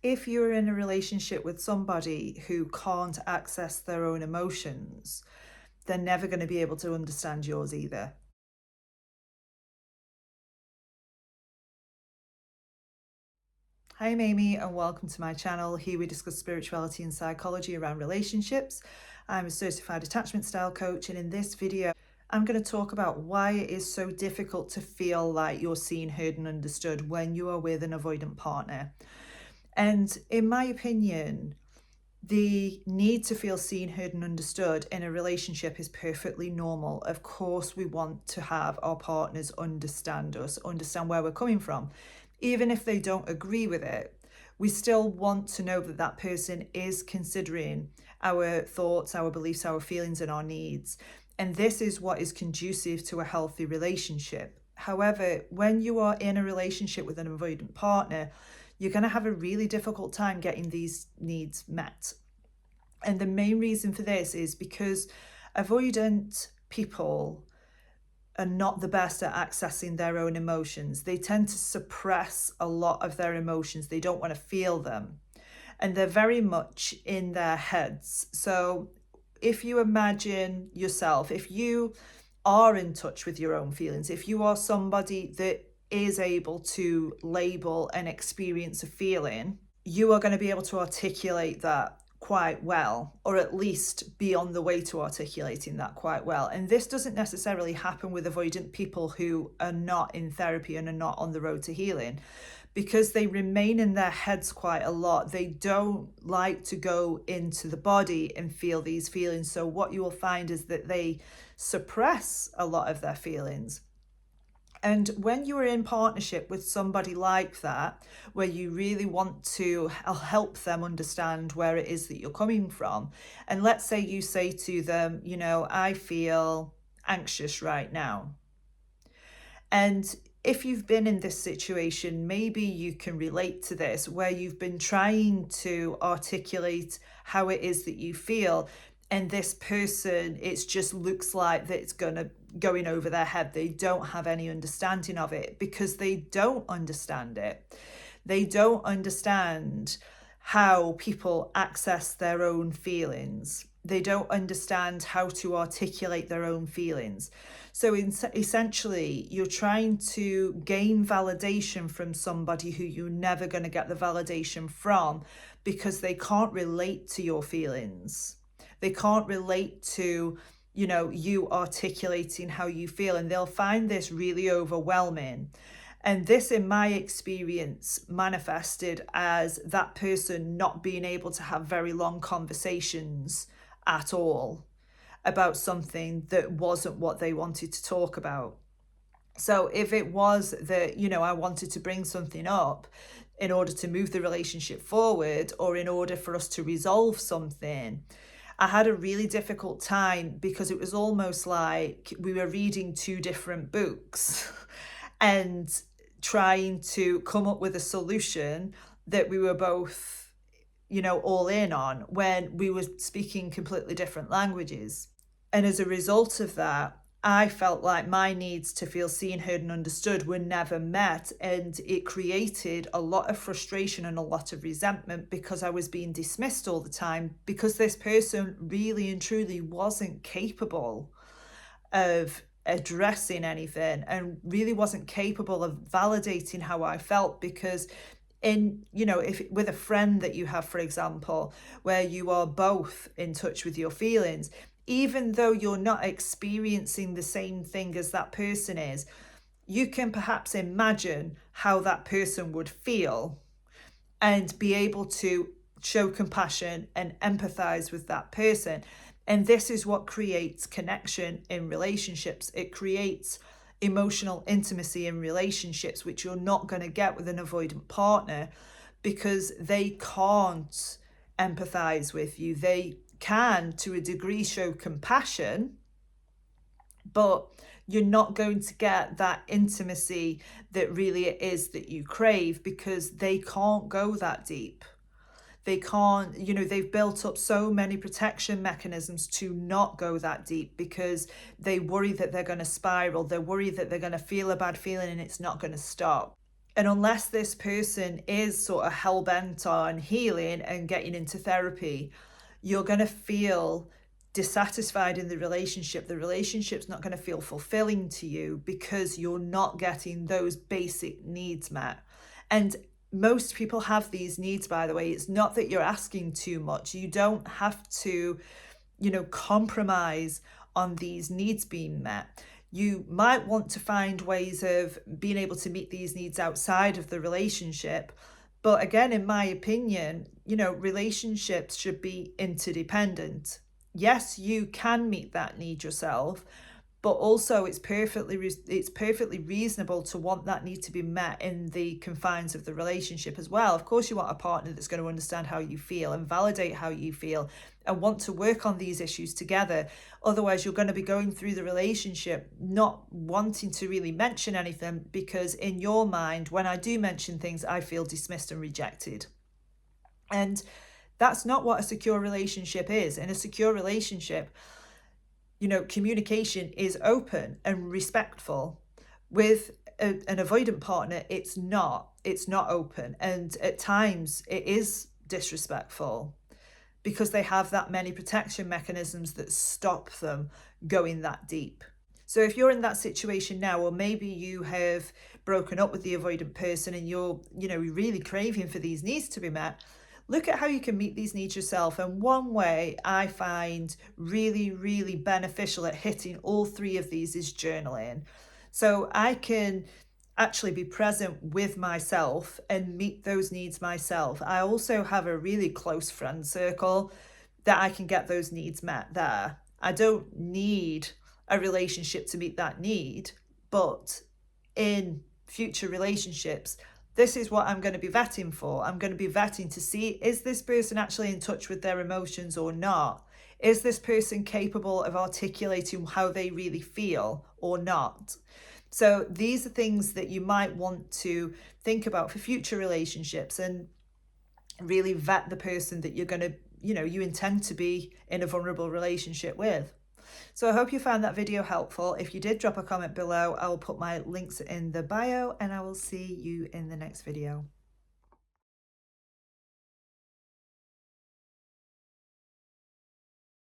If you're in a relationship with somebody who can't access their own emotions, they're never going to be able to understand yours either. Hi, I'm Amy, and welcome to my channel. Here we discuss spirituality and psychology around relationships. I'm a certified attachment style coach, and in this video, I'm going to talk about why it is so difficult to feel like you're seen, heard, and understood when you are with an avoidant partner. And in my opinion, the need to feel seen, heard, and understood in a relationship is perfectly normal. Of course, we want to have our partners understand us, understand where we're coming from. Even if they don't agree with it, we still want to know that that person is considering our thoughts, our beliefs, our feelings, and our needs. And this is what is conducive to a healthy relationship. However, when you are in a relationship with an avoidant partner, you're going to have a really difficult time getting these needs met. And the main reason for this is because avoidant people are not the best at accessing their own emotions. They tend to suppress a lot of their emotions. They don't want to feel them. And they're very much in their heads. So if you imagine yourself, if you are in touch with your own feelings, if you are somebody that is able to label and experience a feeling, you are going to be able to articulate that quite well, or at least be on the way to articulating that quite well. And this doesn't necessarily happen with avoidant people who are not in therapy and are not on the road to healing, because they remain in their heads quite a lot. They don't like to go into the body and feel these feelings. So what you will find is that they suppress a lot of their feelings. And when you are in partnership with somebody like that, where you really want to help them understand where it is that you're coming from, and let's say you say to them, I feel anxious right now. And if you've been in this situation, maybe you can relate to this, where you've been trying to articulate how it is that you feel, and this person, it just looks like that it's going over their head. They don't have any understanding of it because they don't understand it. They don't understand how people access their own feelings. They don't understand how to articulate their own feelings. So essentially, you're trying to gain validation from somebody who you're never going to get the validation from, because they can't relate to your feelings. They can't relate to, you articulating how you feel, and they'll find this really overwhelming. And this, in my experience, manifested as that person not being able to have very long conversations at all about something that wasn't what they wanted to talk about. So if it was that, I wanted to bring something up in order to move the relationship forward, or in order for us to resolve something, I had a really difficult time, because it was almost like we were reading two different books and trying to come up with a solution that we were both, all in on, when we were speaking completely different languages. And as a result of that, I felt like my needs to feel seen, heard, and understood were never met. And it created a lot of frustration and a lot of resentment, because I was being dismissed all the time, because this person really and truly wasn't capable of addressing anything, and really wasn't capable of validating how I felt. Because if with a friend that you have, for example, where you are both in touch with your feelings, even though you're not experiencing the same thing as that person is, you can perhaps imagine how that person would feel and be able to show compassion and empathize with that person. And this is what creates connection in relationships. It creates emotional intimacy in relationships, which you're not going to get with an avoidant partner, because they can't empathize with you. They can, to a degree, show compassion, but you're not going to get that intimacy that really it is that you crave, because they can't go that deep. They can't, they've built up so many protection mechanisms to not go that deep, because they worry that they're going to spiral. They're worried that they're going to feel a bad feeling and it's not going to stop. And unless this person is sort of hell-bent on healing and getting into therapy, you're going to feel dissatisfied in the relationship. The relationship's not going to feel fulfilling to you because you're not getting those basic needs met. And most people have these needs, by the way. It's not that you're asking too much. You don't have to, compromise on these needs being met. You might want to find ways of being able to meet these needs outside of the relationship. But again, in my opinion, relationships should be interdependent. Yes, you can meet that need yourself, but also it's perfectly reasonable to want that need to be met in the confines of the relationship as well. Of course, you want a partner that's going to understand how you feel and validate how you feel and want to work on these issues together. Otherwise, you're going to be going through the relationship not wanting to really mention anything, because in your mind, when I do mention things, I feel dismissed and rejected. And that's not what a secure relationship is. In a secure relationship, communication is open and respectful. With an avoidant partner, it's not open, and at times it is disrespectful because they have that many protection mechanisms that stop them going that deep. So if you're in that situation now, or maybe you have broken up with the avoidant person and you're really craving for these needs to be met, look at how you can meet these needs yourself. And one way I find really, really beneficial at hitting all three of these is journaling. So I can actually be present with myself and meet those needs myself. I also have a really close friend circle that I can get those needs met there. I don't need a relationship to meet that need, but in future relationships, this is what I'm going to be vetting for. I'm going to be vetting to see, is this person actually in touch with their emotions or not? Is this person capable of articulating how they really feel or not? So these are things that you might want to think about for future relationships, and really vet the person that you're going to, you intend to be in a vulnerable relationship with. So I hope you found that video helpful. If you did, drop a comment below. I will put my links in the bio, and I will see you in the next video.